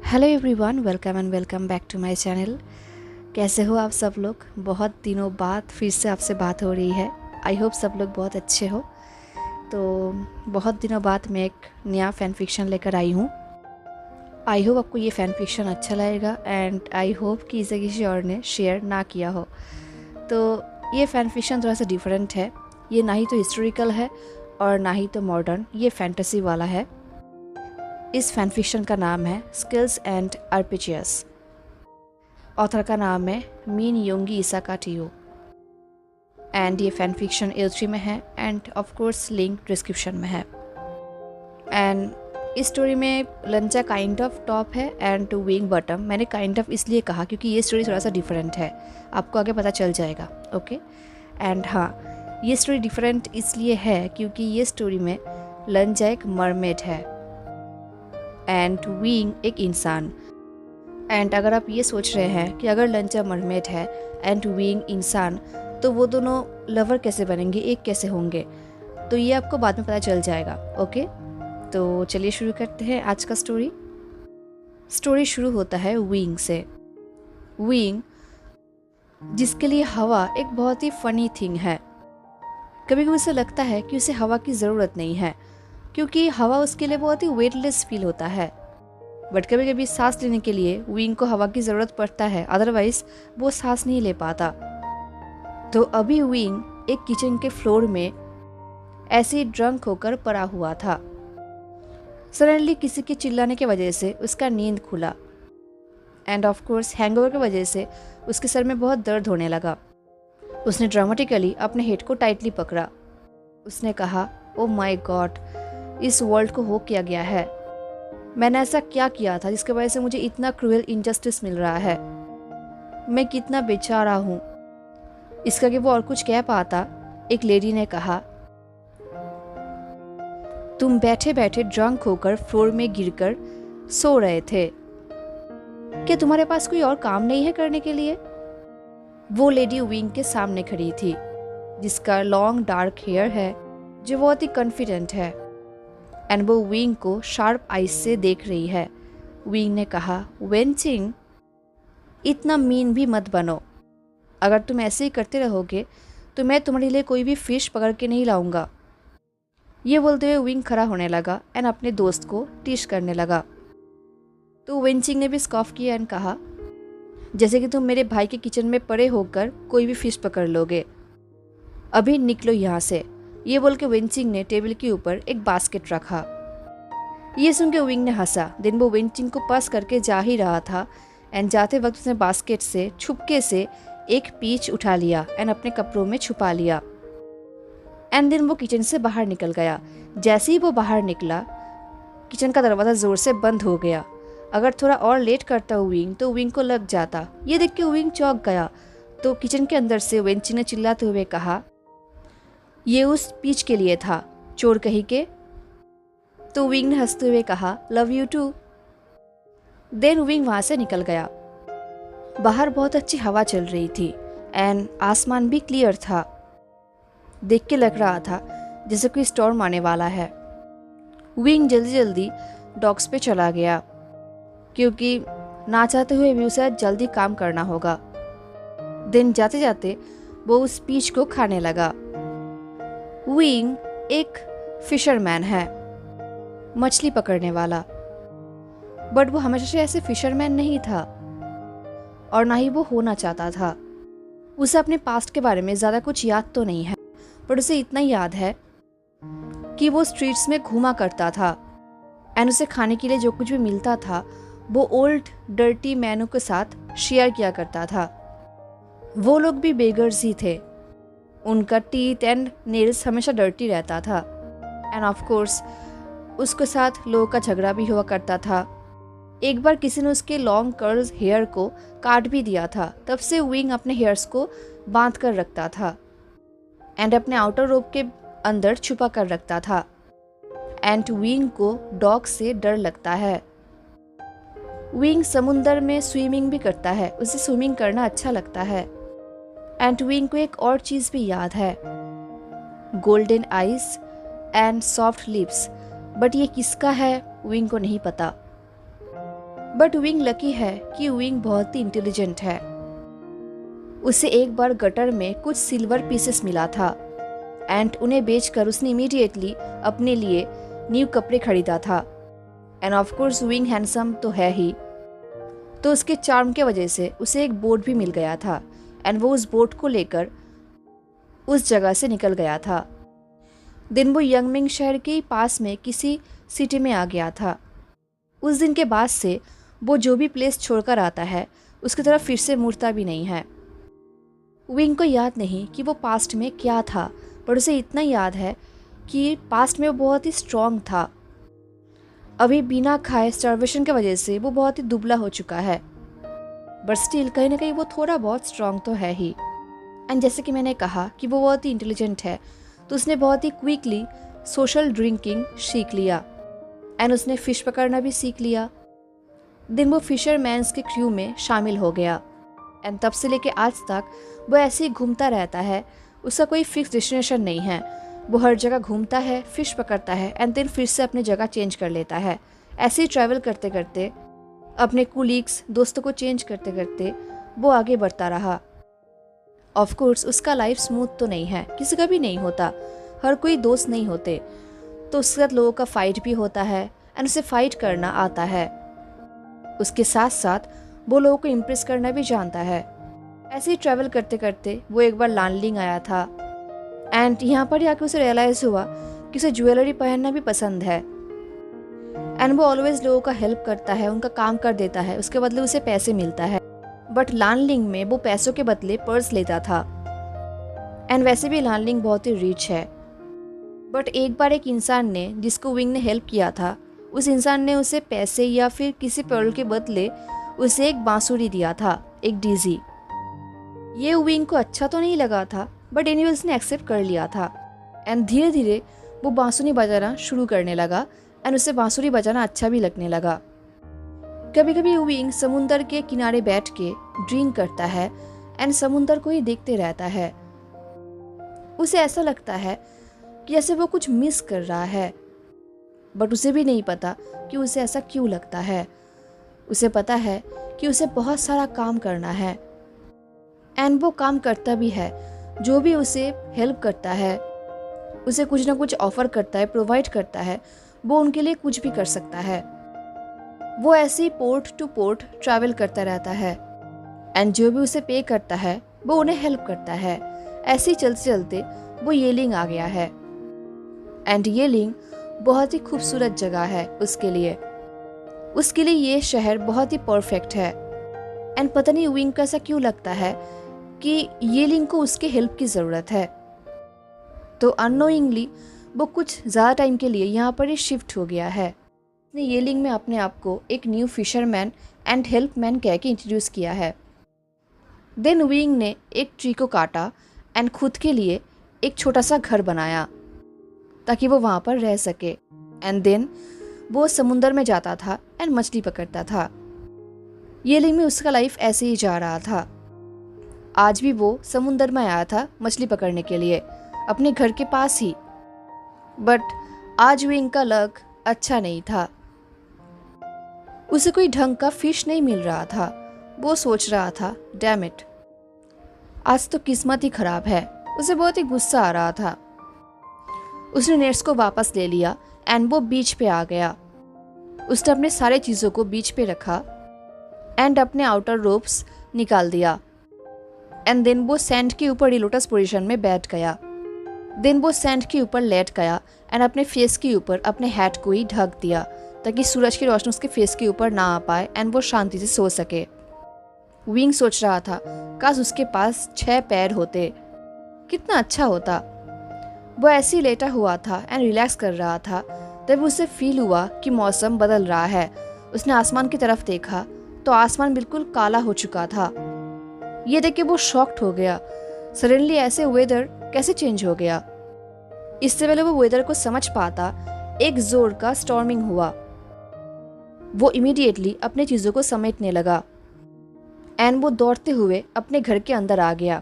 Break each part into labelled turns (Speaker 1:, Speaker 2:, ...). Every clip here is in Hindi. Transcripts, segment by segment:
Speaker 1: Hello everyone, welcome back to my channel. कैसे हो आप सब लोग? बहुत दिनों बाद फिर से आपसे बात हो रही है। आई होप सब लोग बहुत अच्छे हो। तो बहुत दिनों बाद मैं एक नया फ़ैन फिक्शन लेकर आई हूँ। आई होप आपको ये फ़ैन फिक्शन अच्छा लगेगा एंड आई होप कि इसे किसी और ने शेयर ना किया हो। तो ये फ़ैन फिक्शन थोड़ा सा डिफरेंट है। ये ना ही तो हिस्टोरिकल है और ना ही तो मॉडर्न, ये फैंटेसी वाला है। इस फैन फिक्शन का नाम है स्किल्स एंड आर्पेजियस। ऑथर का नाम है मीन योंगी इसाका टियो एंड ये फैन फिक्शन इल्ट्री में है end of course link description में है। एंड इस स्टोरी में लंचा काइंड ऑफ टॉप है एंड विंग बॉटम। मैंने काइंड ऑफ इसलिए कहा क्योंकि ये स्टोरी थोड़ा सा डिफरेंट है, आपको आगे पता चल जाएगा। ओके एंड हाँ, ये स्टोरी डिफरेंट इसलिए है क्योंकि ये स्टोरी में लंचा एक मरमेड है एंड विंग एक इंसान। एंड अगर आप ये सोच रहे हैं कि अगर लंचा मरमेड है एंड विंग इंसान तो वो दोनों लवर कैसे बनेंगे, एक कैसे होंगे, तो ये आपको बाद में पता चल जाएगा। ओके तो चलिए शुरू करते हैं आज का स्टोरी शुरू होता है विंग से। विंग जिसके लिए हवा एक बहुत ही फनी थिंग है। कभी कभी उसे लगता है कि उसे हवा की ज़रूरत नहीं है क्योंकि हवा उसके लिए बहुत ही वेटलेस फील होता है। बट कभी कभी सांस लेने के लिए विंग को हवा की ज़रूरत पड़ता है, अदरवाइज वो सांस नहीं ले पाता। तो अभी विंग एक किचन के फ्लोर में ऐसे ही ड्रंक होकर पड़ा हुआ था। सडनली किसी के चिल्लाने की वजह से उसका नींद खुला एंड ऑफ कोर्स हैंगओवर की वजह से उसके सर में बहुत दर्द होने लगा। उसने ड्रामेटिकली अपने हेड को टाइटली पकड़ा। उसने कहा, ओ माय गॉड, इस वर्ल्ड को हो क्या गया है? मैंने ऐसा क्या किया था जिसकी वजह से मुझे इतना क्रूएल इनजस्टिस मिल रहा है? मैं कितना बेचारा हूँ। इसका कि वो और कुछ कह पाता, एक लेडी ने कहा, तुम बैठे बैठे ड्रंक होकर फ्लोर में गिरकर सो रहे थे। क्या तुम्हारे पास कोई और काम नहीं है करने के लिए? वो लेडी विंग के सामने खड़ी थी जिसका लॉन्ग डार्क हेयर है, जो बहुत ही कॉन्फिडेंट है एंड वो विंग को शार्प आइज से देख रही है। विंग ने कहा, वेंचिंग, इतना मीन भी मत बनो। अगर तुम ऐसे ही करते रहोगे तो मैं तुम्हारे लिए कोई भी फिश पकड़ के नहीं लाऊंगा। ये बोलते हुए विंग खड़ा होने लगा एंड अपने दोस्त को टीश करने लगा। तो वेंचिंग ने भी स्कॉफ किया एंड कहा, जैसे कि तुम मेरे भाई के किचन में पड़े होकर कोई भी फिश पकड़ लोगे। अभी निकलो यहाँ से। ये बोल के वेंचिंग ने टेबल के ऊपर एक बास्केट रखा। ये सुन के विंग ने हंसा। दिन वो वेंचिंग को पास करके जा ही रहा था एंड जाते वक्त उसने बास्केट से छुपके से एक पीच उठा लिया एंड अपने कपड़ों में छुपा लिया एंड देन वो किचन से बाहर निकल गया। जैसे ही वो बाहर निकला, किचन का दरवाज़ा ज़ोर से बंद हो गया। अगर थोड़ा और लेट करता विंग तो विंग को लग जाता। ये देख के विंग चौंक गया। तो किचन के अंदर से वेंचिंग ने चिल्लाते हुए कहा, ये उस पीच के लिए था, चोर कहीं के। तो विंग ने हंसते हुए कहा, love you too. Then wing वहाँ से निकल गया। बाहर बहुत अच्छी हवा चल रही थी एंड आसमान भी क्लियर था। देख के लग रहा था जैसे कोई स्टॉर्म आने वाला है। विंग जल्दी जल्दी डॉक्स पे चला गया क्योंकि ना चाहते हुए भी उसे जल्दी काम करना होगा। दिन जाते जाते वो उस पीच को खाने लगा। विंग एक फिशरमैन है, मछली पकड़ने वाला, बट वो हमेशा से ऐसे फिशरमैन नहीं था और ना ही वो होना चाहता था। उसे अपने पास्ट के बारे में ज़्यादा कुछ याद तो नहीं है, पर उसे इतना याद है कि वो स्ट्रीट्स में घूमा करता था एंड उसे खाने के लिए जो कुछ भी मिलता था वो ओल्ड डर्टी मैनों के साथ शेयर किया करता था। वो लोग भी बेगर्स ही थे। उनका टीथ एंड नेल्स हमेशा डर्टी रहता था एंड ऑफ कोर्स उसके साथ लोगों का झगड़ा भी हुआ करता था। एक बार किसी ने उसके लॉन्ग कर्ल्स हेयर को काट भी दिया था। तब से विंग अपने हेयर्स को बांध कर रखता था एंड अपने आउटर रोब के अंदर छुपा कर रखता था। एंड विंग को डॉग से डर लगता है। विंग समुंदर में स्विमिंग भी करता है, उसे स्विमिंग करना अच्छा लगता है। एंड विंग को एक और चीज़ भी याद है, golden eyes and soft lips, but ये किसका है विंग को नहीं पता। बट विंग लकी है कि विंग बहुत ही इंटेलिजेंट है। उसे एक बार गटर में कुछ सिल्वर पीसेस मिला था एंड उन्हें बेचकर उसने इमीडिएटली अपने लिए न्यू कपड़े खरीदा था। End of course wing handsome तो है ही, तो उसके चार्म के वजह से उसे एक बोट भी मिल गया था एंड वो उस बोट को लेकर उस जगह से निकल गया था। दिन वो यंगमिंग शहर के पास में किसी सिटी में आ गया था। उस दिन के बाद से वो जो भी प्लेस छोड़कर आता है उसकी तरफ फिर से मुड़ता भी नहीं है। विंग को याद नहीं कि वो पास्ट में क्या था, पर उसे इतना याद है कि पास्ट में वो बहुत ही स्ट्रॉन्ग था। अभी बिना खाए स्टार्वेशन की वजह से वो बहुत ही दुबला हो चुका है, बट स्टिल कहीं ना कहीं वो थोड़ा बहुत स्ट्रॉन्ग तो है ही। एंड जैसे कि मैंने कहा कि वो बहुत ही इंटेलिजेंट है, तो उसने बहुत ही क्विकली सोशल ड्रिंकिंग सीख लिया एंड उसने फ़िश पकड़ना भी सीख लिया। दिन वो फिशरमैन्स के क्रू में शामिल हो गया एंड तब से लेके आज तक वो ऐसे ही घूमता रहता है। उसका कोई फिक्स डेस्टिनेशन नहीं है, वो हर जगह घूमता है, फ़िश पकड़ता है एंड देन फिर से अपनी जगह चेंज कर लेता है। ऐसे ही ट्रैवल करते करते, अपने कुलीग्स दोस्तों को चेंज करते करते वो आगे बढ़ता रहा। ऑफ कोर्स उसका लाइफ स्मूथ तो नहीं है, किसी का भी नहीं होता, हर कोई दोस्त नहीं होते, तो उसके साथ लोगों का फाइट भी होता है एंड उसे फाइट करना आता है। उसके साथ साथ वो लोगों को इम्प्रेस करना भी जानता है। ऐसे ही ट्रैवल करते करते वो एक बार लानलिंग आया था एंड यहाँ पर आके उसे रियलाइज़ हुआ कि उसे ज्वेलरी पहनना भी पसंद है एंड वो ऑलवेज लोगों का हेल्प करता है, उनका काम कर देता है, उसके बदले उसे पैसे मिलता है। बट लानलिंग में वो पैसों के बदले पर्स लेता था एंड वैसे भी लानलिंग बहुत ही रिच है। बट एक बार एक इंसान ने, जिसको विंग ने हेल्प किया था, उस इंसान ने उसे पैसे या फिर किसी पर्ल के बदले उसे एक बांसुरी दिया था, एक डीजी। ये विंग को अच्छा तो नहीं लगा था, बट एनीवे उसने एक्सेप्ट कर लिया था एंड धीरे धीरे वो बांसुरी बजाना शुरू करने लगा एंड उसे बांसुरी बजाना अच्छा भी लगने लगा। कभी कभी विंग समुंदर के किनारे बैठ के ड्रिंक करता है एंड समुंदर को ही देखते रहता है। उसे ऐसा लगता है कि जैसे वो कुछ मिस कर रहा है, बट उसे भी नहीं पता कि उसे ऐसा क्यों लगता है। उसे पता है कि उसे बहुत सारा काम करना है एंड वो काम करता भी है। जो भी उसे हेल्प करता है, उसे कुछ ना कुछ ऑफर करता है, प्रोवाइड करता है, वो उनके लिए कुछ भी कर सकता है। वो ऐसे ही पोर्ट टू पोर्ट ट्रैवल करता रहता है एंड जो भी उसे पे करता है वो उन्हें हेल्प करता है। ऐसे ही चलते चलते वो येलिंग आ गया है एंड येलिंग बहुत ही खूबसूरत जगह है उसके लिए। उसके लिए ये शहर बहुत ही परफेक्ट है एंड पता नहीं विंग को ऐसा क्यों लगता है कि येलिंग को उसके हेल्प की ज़रूरत है। तो अननोइंगली वो कुछ ज़्यादा टाइम के लिए यहाँ पर ही शिफ्ट हो गया है। उसने येलिंग में अपने आप को एक न्यू फिशरमैन एंड हेल्पमैन कह के इंट्रोड्यूस किया है। देन विंग ने एक ट्री को काटा एंड खुद के लिए एक छोटा सा घर बनाया ताकि वो वहाँ पर रह सके एंड देन वो समुंदर में जाता था एंड मछली पकड़ता था। येलिंग में उसका लाइफ ऐसे ही जा रहा था। आज भी वो समुंदर में आया था मछली पकड़ने के लिए, अपने घर के पास ही, बट आज विंग का लक अच्छा नहीं था। उसे कोई ढंग का फिश नहीं मिल रहा था। वो सोच रहा था, डैम इट, आज तो किस्मत ही खराब है। उसे बहुत ही गुस्सा आ रहा था। उसने नेट्स को वापस ले लिया एंड वो बीच पे आ गया। उसने अपने सारे चीज़ों को बीच पे रखा एंड अपने आउटर रोप्स निकाल दिया एंड देन वो सैंड के ऊपर ही लोटस पोजीशन में बैठ गया। देन वो सैंड के ऊपर लेट गया एंड अपने फेस के ऊपर अपने हैट को ही ढक दिया ताकि सूरज की रोशनी उसके फेस के ऊपर ना आ पाए एंड वो शांति से सो सके। विंग सोच रहा था, काश उसके पास 6 पैर होते, कितना अच्छा होता। वो ऐसे ही लेटा हुआ था एंड रिलैक्स कर रहा था। तब उसे फील हुआ कि मौसम बदल रहा है। उसने आसमान की तरफ देखा तो आसमान बिल्कुल काला हो चुका था। ये देख के वो शॉक्ड हो गया। सडनली ऐसे वेदर कैसे चेंज हो गया? इससे पहले वो वेदर को समझ पाता, एक जोर का स्टॉर्मिंग हुआ। वो इमीडिएटली अपने चीज़ों को समेटने लगा एंड वो दौड़ते हुए अपने घर के अंदर आ गया।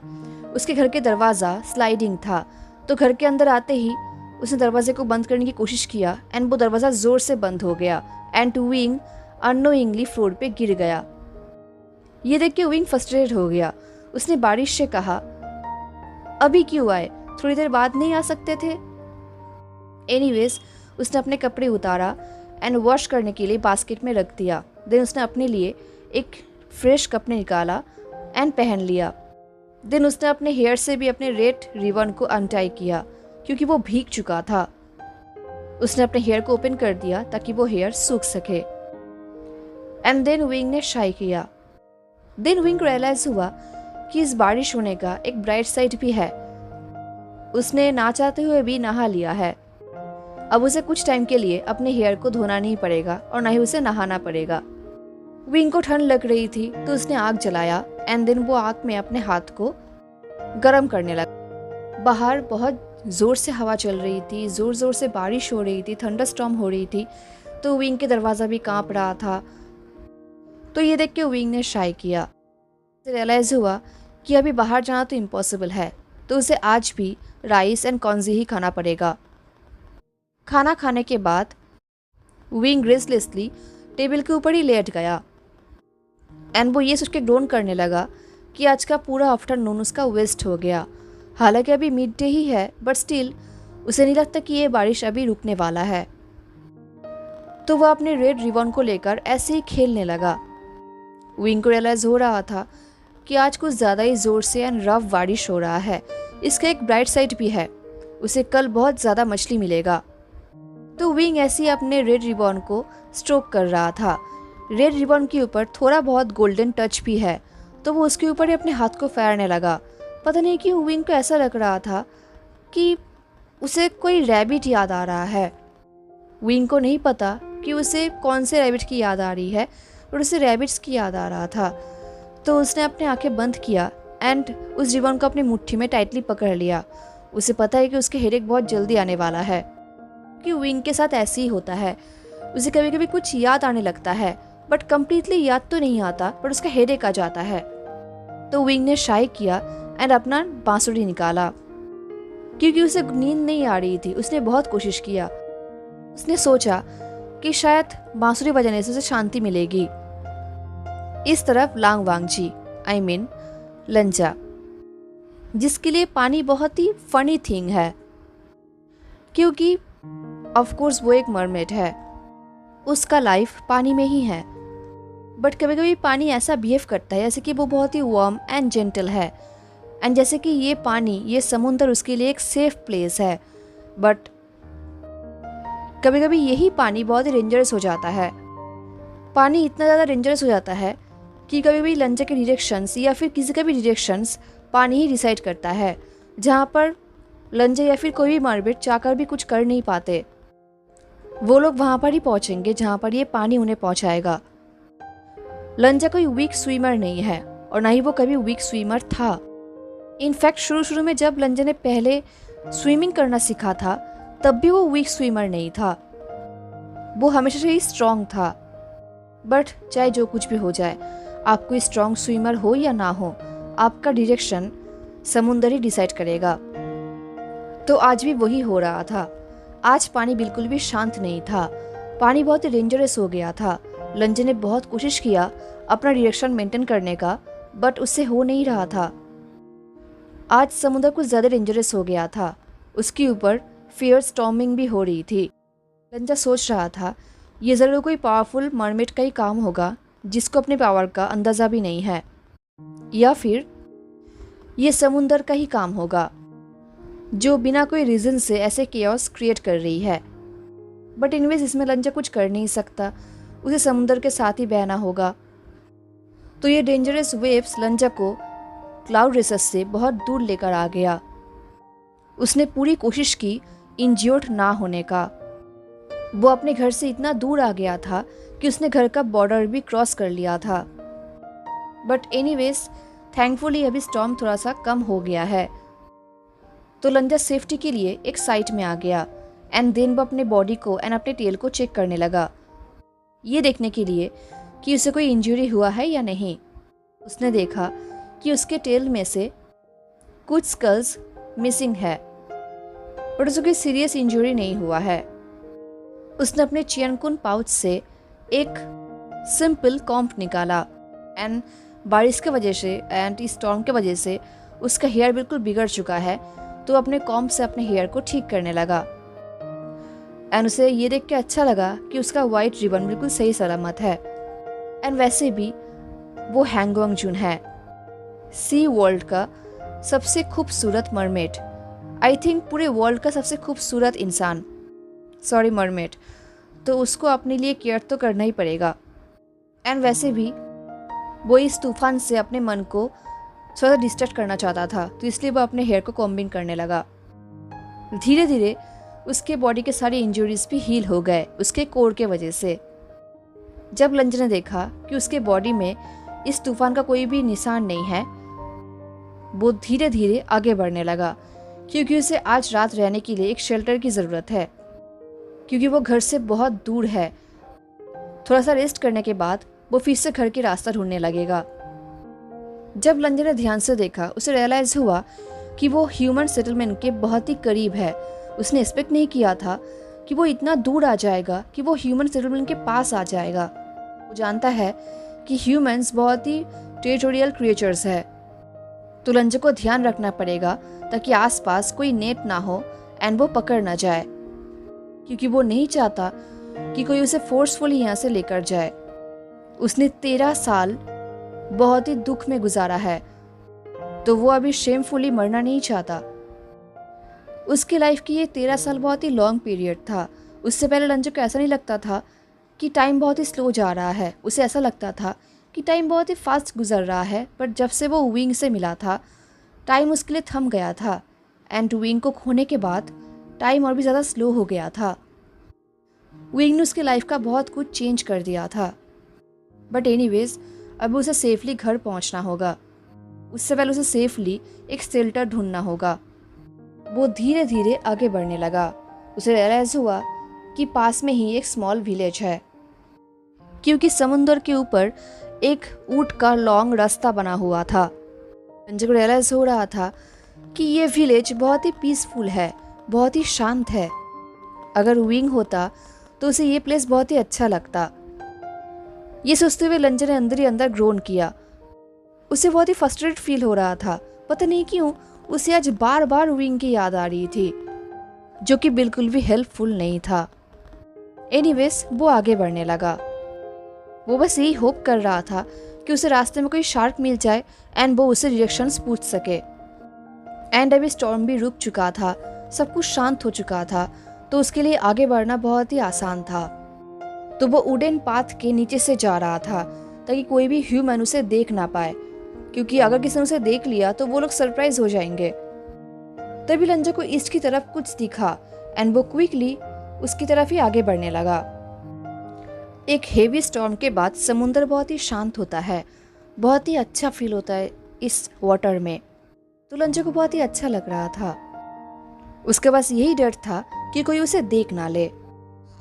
Speaker 1: उसके घर के दरवाज़ा स्लाइडिंग था, तो घर के अंदर आते ही उसने दरवाजे को बंद करने की कोशिश किया एंड वो दरवाज़ा ज़ोर से बंद हो गया एंड विंग अननोइंगली फ्लोर पे गिर गया। ये देख के विंग फ्रस्ट्रेटेड हो गया। उसने बारिश से कहा, अभी क्यों आए, थोड़ी देर बाद नहीं आ सकते थे? एनीवेज, उसने अपने कपड़े उतारा एंड वॉश करने के लिए बास्केट में रख दिया। देन उसने अपने लिए एक फ्रेश कपड़े निकाला एंड पहन लिया। देन उसने अपने हेयर से भी अपने रेड रिबन को अनटाई किया क्योंकि वो भीग चुका था। उसने अपने हेयर को ओपन कर दिया ताकि वो हेयर सूख सके। एंड देन विंग ने शाई किया। देन विंग को रियलाइज हुआ कि इस बारिश होने का एक ब्राइट साइड भी है। उसने ना चाहते हुए भी नहा लिया है। अब उसे कुछ टाइम के लिए अपने हेयर को धोना नहीं पड़ेगा और ना ही उसे नहाना पड़ेगा। विंग को ठंड लग रही थी तो उसने आग जलाया एंड देन वो आग में अपने हाथ को गर्म करने लगा। बाहर बहुत ज़ोर से हवा चल रही थी, ज़ोर ज़ोर से बारिश हो रही थी, थंडरस्टॉर्म हो रही थी, तो विंग के दरवाज़ा भी कांप रहा था। तो ये देख के विंग ने शाई किया। रियलाइज़ हुआ कि अभी बाहर जाना तो इम्पॉसिबल है, तो उसे आज भी राइस एंड कॉन्जी ही खाना पड़ेगा। खाना खाने के बाद विंग रेस्टलेसली टेबल के ऊपर ही लेट गया एंड वो ये सोच के ग्रोन करने लगा कि आज का पूरा आफ्टरनून उसका वेस्ट हो गया। हालांकि अभी मिड डे ही है, बट स्टिल उसे नहीं लगता कि ये बारिश अभी रुकने वाला है। तो वह अपने रेड रिबन को लेकर ऐसे ही खेलने लगा। विंग को रियलाइज हो रहा था कि आज कुछ ज़्यादा ही ज़ोर से एंड रफ बारिश हो रहा है। इसका एक ब्राइट साइड भी है, उसे कल बहुत ज़्यादा मछली मिलेगा। तो विंग ऐसे ही अपने रेड रिबन को स्ट्रोक कर रहा था। रेड रिबन के ऊपर थोड़ा बहुत गोल्डन टच भी है, तो वो उसके ऊपर ही अपने हाथ को फेरने लगा। पता नहीं क्यों विंग को ऐसा लग रहा था कि उसे कोई रैबिट याद आ रहा है। विंग को नहीं पता कि उसे कौन से रैबिट की याद आ रही है, और उसे रैबिट्स की याद आ रहा था। तो उसने अपनी आंखें बंद किया एंड उस रिबन को अपनी मुट्ठी में टाइटली पकड़ लिया। उसे पता है कि उसके हेडेक बहुत जल्दी आने वाला है, कि विंग के साथ ऐसे ही होता है। उसे कभी कभी कुछ याद आने लगता है, बट कम्प्लीटली याद तो नहीं आता, पर उसका हेडेक आ जाता है। तो विंग ने शाई किया एंड अपना बांसुरी निकाला। क्योंकि उसे नींद नहीं आ रही थी, उसने बहुत कोशिश किया। उसने सोचा कि शायद बांसुरी बजाने से उसे शांति मिलेगी। इस तरफ लांग वांगजी, आई मीन लंजा, जिसके लिए पानी बहुत ही फनी थिंग है, क्योंकि ऑफ कोर्स वो एक मरमेड है, उसका लाइफ पानी में ही है। बट कभी कभी पानी ऐसा बिहेव करता है जैसे कि वो बहुत ही वार्म एंड जेंटल है, एंड जैसे कि ये पानी, ये समुंदर उसके लिए एक सेफ प्लेस है। बट कभी कभी यही पानी बहुत ही डेंजरस हो जाता है। पानी इतना ज़्यादा डेंजरस हो जाता है कि कभी कभी लंजा के डायरेक्शंस या फिर किसी का भी डायरेक्शंस पानी ही डिसाइड करता है, जहाँ पर लंजा या फिर कोई भी मरमेड चाहकर भी कुछ कर नहीं पाते। वो लोग वहाँ पर ही पहुँचेंगे जहाँ पर ये पानी उन्हें पहुँचाएगा। लंजा कोई वीक स्विमर नहीं है, और ना ही वो कभी वीक स्विमर था। इनफैक्ट शुरू में जब लंजा ने पहले स्विमिंग करना सीखा था, तब भी वो वीक स्विमर नहीं था। वो हमेशा से ही स्ट्रॉन्ग था। बट चाहे जो कुछ भी हो जाए, आप कोई स्ट्रॉन्ग स्विमर हो या ना हो, आपका डायरेक्शन समुंदर ही डिसाइड करेगा। तो आज भी वही हो रहा था। आज पानी बिल्कुल भी शांत नहीं था, पानी बहुत ही डेंजरस हो गया था। लंजा ने बहुत कोशिश किया अपना डायरेक्शन मेंटेन करने का, बट उससे हो नहीं रहा था। आज समुद्र कुछ ज़्यादा डेंजरस हो गया था, उसके ऊपर फियर स्टॉर्मिंग भी हो रही थी। लंजा सोच रहा था ये ज़रूर कोई पावरफुल मरमेड का ही काम होगा जिसको अपने पावर का अंदाज़ा भी नहीं है, या फिर ये समुंदर का ही काम होगा जो बिना कोई रीज़न से ऐसे केओस क्रिएट कर रही है। बट इनवेज इसमें लंजा कुछ कर नहीं सकता, उसे समुंदर के साथ ही बहना होगा। तो ये डेंजरस वेव्स लंजा को क्लाउड रेसेस से बहुत दूर लेकर आ गया। उसने पूरी कोशिश की इंज्योर्ड ना होने का। वो अपने घर से इतना दूर आ गया था कि उसने घर का बॉर्डर भी क्रॉस कर लिया था। बट एनीवेज थैंकफुली अभी स्टॉर्म थोड़ा सा कम हो गया है। तो लंजा सेफ्टी के लिए एक साइड में आ गया एंड देन वो अपने बॉडी को एंड अपने टेल को चेक करने लगा, ये देखने के लिए कि उसे कोई इंजरी हुआ है या नहीं। उसने देखा कि उसके टेल में से कुछ स्कल्स मिसिंग है, बट उसे कोई सीरियस इंजरी नहीं हुआ है। उसने अपने चियनकुन पाउच से एक सिंपल कॉम्प निकाला एंड बारिश की वजह से एंड इस स्टॉर्म की वजह से उसका हेयर बिल्कुल बिगड़ चुका है, तो अपने कॉम्प से अपने हेयर को ठीक करने लगा। एंड उसे ये देख के अच्छा लगा कि उसका वाइट रिबन बिल्कुल सही सलामत है। एंड वैसे भी वो हैंग वंगजुन है, सी वर्ल्ड का सबसे खूबसूरत मरमेड, आई थिंक पूरे वर्ल्ड का सबसे खूबसूरत इंसान, सॉरी मरमेड, तो उसको अपने लिए केयर तो करना ही पड़ेगा। एंड वैसे भी वो इस तूफान से अपने मन को थोड़ा सा डिस्ट्रैक्ट करना चाहता था, तो इसलिए वो अपने हेयर को कॉम्बिंग करने लगा। धीरे धीरे उसके बॉडी के सारे इंजरीज भी हील हो गए उसके कोर के वजह से। जब लंज ने देखा कि उसके बॉडी में इस तूफान का कोई भी निशान नहीं है, वो धीरे धीरे आगे बढ़ने लगा, क्योंकि उसे आज रात रहने के लिए एक शेल्टर की ज़रूरत है, क्योंकि वो घर से बहुत दूर है। थोड़ा सा रेस्ट करने के बाद वो फिर से घर के रास्ता ढूंढने लगेगा। जब लंज ने ध्यान से देखा, उसे रियलाइज हुआ कि वो ह्यूमन सेटलमेंट के बहुत ही करीब है। उसने एक्सपेक्ट नहीं किया था कि वो इतना दूर आ जाएगा, कि वो ह्यूमन सेटलमेंट के पास आ जाएगा। वो जानता है कि ह्यूमंस बहुत ही टेरिटोरियल क्रिएचर्स है, तो लंज को ध्यान रखना पड़ेगा ताकि आसपास कोई नेट ना हो एंड वो पकड़ ना जाए, क्योंकि वो नहीं चाहता कि कोई उसे फोर्सफुली यहाँ से लेकर जाए। उसने 13 साल बहुत ही दुख में गुजारा है, तो वो अभी शेमफुली मरना नहीं चाहता। उसकी लाइफ की ये 13 साल बहुत ही लॉन्ग पीरियड था। उससे पहले लंजो को ऐसा नहीं लगता था कि टाइम बहुत ही स्लो जा रहा है, उसे ऐसा लगता था कि टाइम बहुत ही फास्ट गुजर रहा है। बट जब से वो विंग से मिला था, टाइम उसके लिए थम गया था, एंड विंग को खोने के बाद टाइम और भी ज़्यादा स्लो हो गया था। विंग ने उसकी लाइफ का बहुत कुछ चेंज कर दिया था। बट एनीवेज, अब उसे सेफली घर पहुंचना होगा। उससे पहले उसे सेफली एक शेल्टर ढूंढना होगा। वो धीरे धीरे आगे बढ़ने लगा। उसे रियलाइज हुआ कि पास में ही एक स्मॉल विलेज है, क्योंकि समुद्र के ऊपर एक ऊँट का लॉन्ग रास्ता बना हुआ था। लंज को रियलाइज हो रहा था कि ये विलेज बहुत ही पीसफुल है, बहुत ही शांत है। अगर विंग होता तो उसे ये प्लेस बहुत ही अच्छा लगता। ये सोचते हुए लंज ने अंदर ही अंदर ग्रोन किया। उसे बहुत ही फ्रस्ट्रेटेड फील हो रहा था। पता नहीं क्यों उसे आज बार बार विंग की याद आ रही थी, जो कि बिल्कुल भी हेल्पफुल नहीं था। एनीवेज, वो आगे बढ़ने लगा। वो बस यही होप कर रहा था कि उसे रास्ते में कोई शार्क मिल जाए एंड वो उसे डायरेक्शंस पूछ सके। एंड अभी स्टॉर्म भी रुक चुका था, सब कुछ शांत हो चुका था, तो उसके लिए आगे बढ़ना बहुत ही आसान था। तो वो वुडन पाथ के नीचे से जा रहा था ताकि कोई भी ह्यूमन उसे देख ना पाए, क्योंकि अगर किसी ने उसे देख लिया तो वो लोग सरप्राइज हो जाएंगे। तभी लंजा को ईस्ट की तरफ कुछ दिखा एंड वो क्विकली उसकी तरफ ही आगे बढ़ने लगा। एक हेवी स्टॉर्म के बाद समुंदर बहुत ही शांत होता है, बहुत ही अच्छा फील होता है इस वाटर में। तो लंजा को बहुत ही अच्छा लग रहा था। उसके पास यही डर था कि कोई उसे देख ना ले।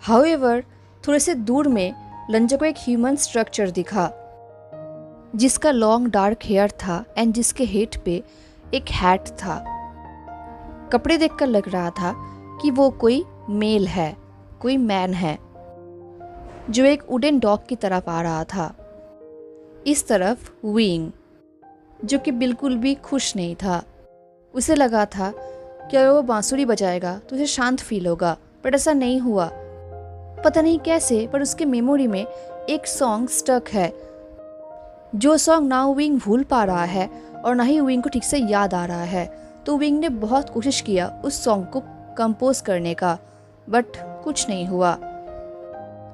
Speaker 1: हाउएवर, थोड़े से दूर में लंजा को एक ह्यूमन स्ट्रक्चर दिखा, जिसका लॉन्ग डार्क हेयर था एंड जिसके हेड पे एक हैट था। कपड़े देखकर लग रहा था कि वो कोई मेल है, कोई मैन है, जो एक वुडन डॉग की तरफ आ रहा था। इस तरफ विंग, जो कि बिल्कुल भी खुश नहीं था। उसे लगा था कि अगर वो बांसुरी बजाएगा तो उसे शांत फील होगा, बट ऐसा नहीं हुआ। पता नहीं कैसे, पर उसके मेमोरी में एक सॉन्ग स्टक है, जो सॉन्ग ना विंग भूल पा रहा है और ना ही विंग को ठीक से याद आ रहा है। तो विंग ने बहुत कोशिश किया उस सॉन्ग को कंपोज करने का, बट कुछ नहीं हुआ।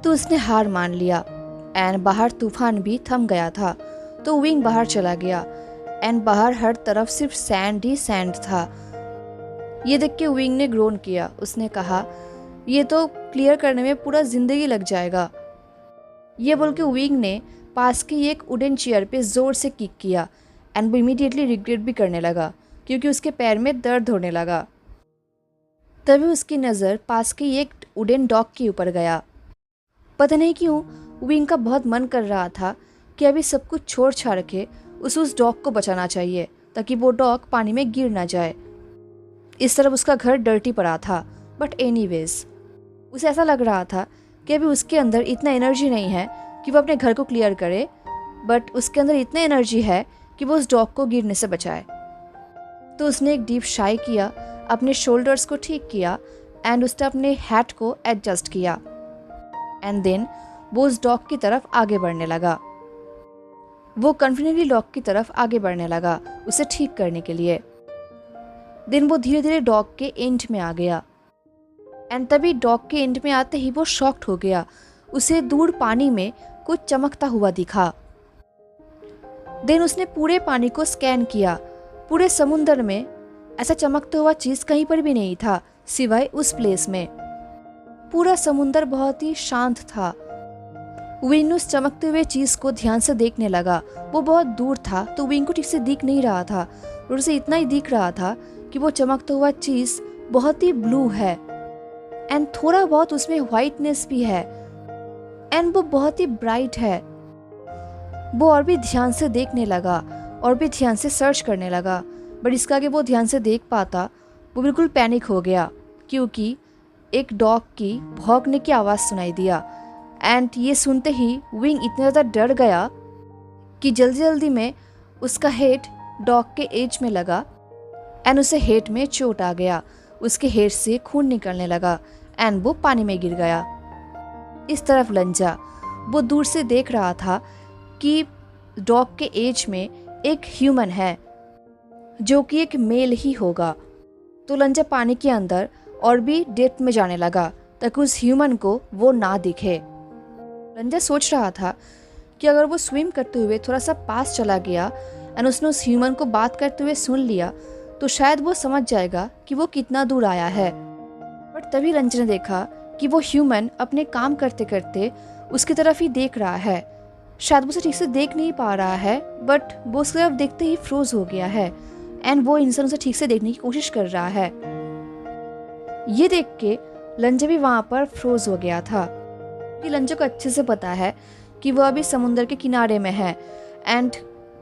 Speaker 1: तो उसने हार मान लिया एंड बाहर तूफान भी थम गया था। तो विंग बाहर चला गया एंड बाहर हर तरफ सिर्फ सैंड ही सैंड था। ये देख के विंग ने ग्रोन किया। उसने कहा, ये तो क्लियर करने में पूरा जिंदगी लग जाएगा। ये बोल के विंग ने पास की एक वुडन चेयर पे जोर से किक किया एंड वो इमीडिएटली रिग्रेट भी करने लगा, क्योंकि उसके पैर में दर्द होने लगा। तभी उसकी नज़र पास की एक वुडन डॉग के ऊपर गया। पता नहीं क्यों विंग का बहुत मन कर रहा था कि अभी सब कुछ छोड़ छाड़ के उस डॉग को बचाना चाहिए, ताकि वो डॉग पानी में गिर ना जाए। इस तरफ उसका घर डर्टी पड़ा था, बट एनीवेज उसे ऐसा लग रहा था कि अभी उसके अंदर इतना एनर्जी नहीं है कि वो अपने घर को क्लियर करे, बट उसके अंदर इतनी एनर्जी है कि वो उस डॉग को गिरने से बचाए। तो उसने एक डीप शाई किया, अपने शोल्डर्स को ठीक किया एंड उसने अपने हैट को एडजस्ट किया एंड देन वो उस डॉग की तरफ आगे बढ़ने लगा। वो कॉन्फिडेंटली डॉग की तरफ आगे बढ़ने लगा उसे ठीक करने के लिए। देन वो धीरे धीरे डॉग के एंड में आ गया एंड तभी डॉग के एंड में आते ही वो शॉक्ड हो गया। उसे दूर पानी में कुछ चमकता हुआ दिखा। देन उसने पूरे पानी को स्कैन किया। पूरे समुंदर में ऐसा चमकता हुआ चीज कहीं पर भी नहीं था सिवाय उस प्लेस में। पूरा समुंदर बहुत ही शांत था। विंग उस चमकते हुए चीज को ध्यान से देखने लगा। वो बहुत दूर था तो विंग को ठीक से दिख नहीं रहा था, और उसे इतना ही दिख रहा था कि वो चमकता हुआ चीज बहुत ही ब्लू है एंड थोड़ा बहुत उसमें व्हाइटनेस भी है एंड वो बहुत ही ब्राइट है। वो और भी ध्यान से देखने लगा और भी ध्यान से सर्च करने लगा, बट इसका आगे वो ध्यान से देख पाता वो बिल्कुल पैनिक हो गया क्योंकि एक डॉग की भौंकने की आवाज़ सुनाई दिया एंड ये सुनते ही विंग इतना ज़्यादा डर गया कि जल्दी जल्दी में उसका हेड डॉग के एज में लगा एंड उसे हेड में चोट आ गया। उसके हेड से खून निकलने लगा एंड वो पानी में गिर गया। इस तरफ लंजा, वो दूर से देख रहा था कि डॉग के एज में एक ह्यूमन है जो कि एक मेल ही होगा। तो लंजा पानी के अंदर और भी डेप्थ में जाने लगा ताकि उस ह्यूमन को वो ना दिखे। लंजा सोच रहा था कि अगर वो स्विम करते हुए थोड़ा सा पास चला गया एंड उसने उस ह्यूमन को बात करते हुए सुन लिया तो शायद वो समझ जाएगा कि वो कितना दूर आया है। बट तभी लंजा ने देखा कि वो ह्यूमन अपने काम करते करते उसकी तरफ ही देख रहा है। शायद वो उसे ठीक से देख नहीं पा रहा है, बट वो उसकी तरफ देखते ही फ्रोज हो गया है एंड वो इंसान उसे ठीक से देखने की कोशिश कर रहा है। ये देख के लंजा भी वहाँ पर फ्रोज हो गया था कि लंजा को अच्छे से पता है कि वो अभी समुंदर के किनारे में है एंड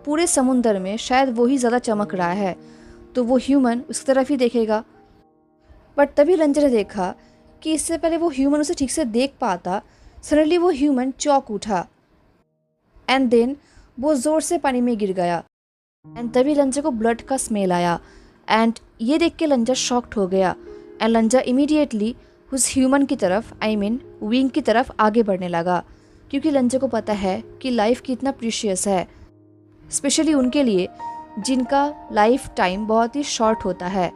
Speaker 1: पूरे समुंदर में शायद वो ही ज़्यादा चमक रहा है, तो वो ह्यूमन उसकी तरफ ही देखेगा। बट तभी लंजा ने देखा कि इससे पहले वो ह्यूमन उसे ठीक से देख पाता, सडनली वो ह्यूमन चौंक उठा एंड देन वो ज़ोर से पानी में गिर गया एंड तभी लंजा को ब्लड का स्मेल आया एंड ये देख के लंजा शॉक्ड हो गया एंड लंजा इमीडिएटली उस ह्यूमन की तरफ विंग की तरफ आगे बढ़ने लगा क्योंकि लंजा को पता है कि लाइफ कितना प्रीशियस है, स्पेशली उनके लिए जिनका लाइफ टाइम बहुत ही शॉर्ट होता है।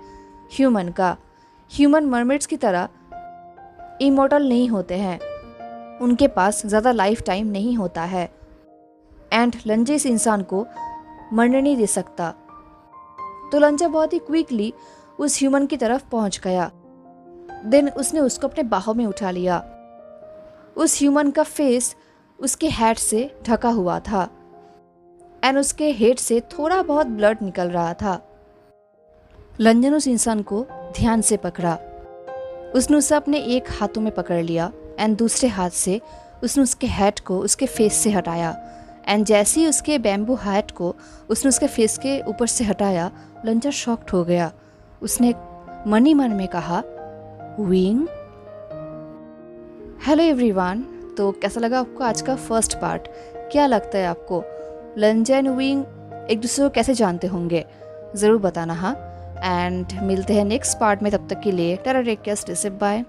Speaker 1: ह्यूमन मरमेड्स की तरह इमॉर्टल नहीं होते हैं, उनके पास ज़्यादा लाइफ टाइम नहीं होता है एंड लंजा इस इंसान को मरने नहीं दे सकता। तो लंजा बहुत ही क्विकली उस ह्यूमन की तरफ पहुंच गया। देन उसने उसको अपने बाहों में उठा लिया। उस ह्यूमन का फेस उसके हेड से ढका हुआ था एंड उसके हेड से थोड़ा बहुत ब्लड निकल रहा था। लंजा ने उस इंसान को ध्यान से पकड़ा। उसने उसे अपने एक हाथों में पकड़ लिया एंड दूसरे हाथ से उसने उसके हेड को उसके फेस से हटाया एंड जैसे ही उसके बैम्बू हैट को उसने उसके फेस के ऊपर से हटाया, लंजा शॉक्ड हो गया। उसने मन ही मन में कहा, विंग। हेलो एवरीवन, तो कैसा लगा आपको आज का फर्स्ट पार्ट? क्या लगता है आपको लंजा एंड विंग एक दूसरे को कैसे जानते होंगे? ज़रूर बताना हाँ। एंड मिलते हैं नेक्स्ट पार्ट में, तब तक के लिए tata, take care, stay safe, bye.